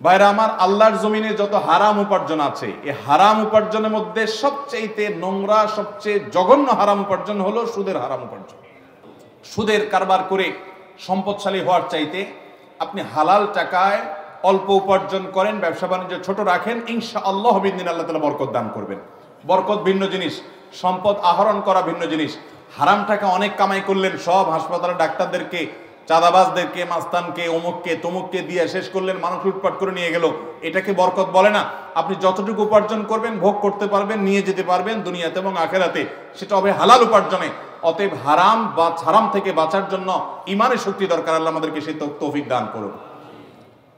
ভাইরা আমার, আল্লাহর জমিনে যত হারাম উপার্জন আছে, এই হারাম উপার্জনের মধ্যে সবচেয়ে নোংরা, সবচেয়ে জঘন্য হারাম উপার্জন হলো সুদের হারাম উপার্জন। সুদের কারবার করে সম্পদশালী হওয়ার চাইতে আপনি হালাল টাকায় অল্প উপার্জন করেন, ব্যবসা বাণিজ্য ছোট রাখেন, ইনশাআল্লাহ বিদিন আল্লাহ তাআলা বরকত দান করবেন। বরকত ভিন্ন জিনিস, সম্পদ আহরণ করা ভিন্ন জিনিস। হারাম টাকা অনেক কামাই করলেন, সব হাসপাতালের ডাক্তারদেরকে, চাঁদাবাজদেরকে, মাস্তানকে, অমুককে তমুককে দিয়ে শেষ করলেন, মানুষ লুটপাট করে নিয়ে গেল। এটাকে বরকত বলে না। আপনি যতটুকু উপার্জন করবেন, ভোগ করতে পারবেন, নিয়ে যেতে পারবেন দুনিয়াতে এবং আখেরাতে, সেটা হবে হালাল উপার্জনে। অতএব হারাম থেকে বাঁচার জন্য ইমানের শক্তি দরকার। আল্লাহ আমাদেরকে সেই তৌফিক দান করুন।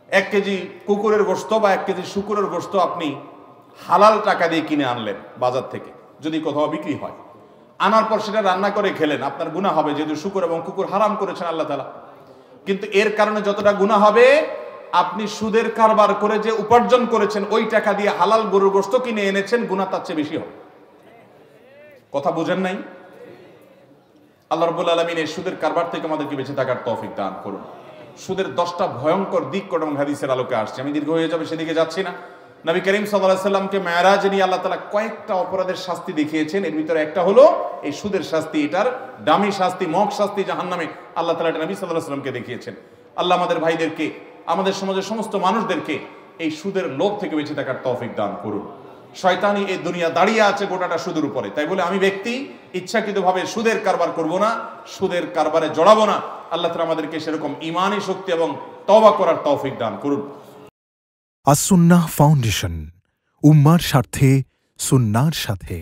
1 কেজি কুকুরের গোশত বা 1 কেজি শুকুরের গোশত আপনি হালাল টাকা দিয়ে কিনে আনলেন বাজার থেকে, যদি কোথাও বিক্রি হয়, আনার পর সেটা রান্না করে খেলেন, আপনার গুনাহ হবে, যেহেতু শুকুর এবং কুকুর হারাম করেছেন আল্লাহ তাআলা। কিন্তু এর কারণে যতটা গুনাহ হবে, আপনি সুদের কারবার করে যে উপার্জন করেছেন, ওই টাকা দিয়ে হালাল গরুর গোশত কিনে এনেছেন, গুনাহ তার চেয়ে বেশি হবে। কথা বুঝেন নাই? আল্লাহ রাব্বুল আলামিন এই সুদের কারবার থেকে আমাদেরকে বেঁচে থাকার তৌফিক দান করুন। সুদের 10টা ভয়ঙ্কর দিক কোরআন হাদিসের আলোকে আসছে। আমি দীর্ঘ হয়ে যাবে, সেদিকে যাচ্ছি না। নবী করিম সাল্লাল্লাহু আলাইহি সাল্লামকে মেরাজে নিয়ে আল্লাহ তাআলা কয়েকটা অপরাধের শাস্তি দেখিয়েছেন। এর ভিতরে একটা হলো এই সুদের শাস্তি। এটার দামি শাস্তি, মক শাস্তি জাহান্নামে আল্লাহ তাআলা এটা নবী সাল্লাল্লাহু আলাইহি সাল্লামকে দেখিয়েছেন। আল্লাহ আমাদের ভাইদেরকে, আমাদের সমাজের সমস্ত মানুষদেরকে এই সুদের লোভ থেকে বেঁচে থাকার তৌফিক দান করুন। শয়তানি এই দুনিয়া দাঁড়িয়ে আছে গোটাটা সুদের উপরে। তাই বলে আমি ব্যক্তি ইচ্ছাকৃতভাবে সুদের কারবার করব না, সুদের কারবারে জড়াবো না। আল্লাহ তাআলা আমাদেরকে সেরকম ঈমানি শক্তি এবং তওবা করার তৌফিক দান করুন। আস-সুন্নাহ ফাউন্ডেশন, উম্মার স্বার্থে সুন্নাহর সাথে।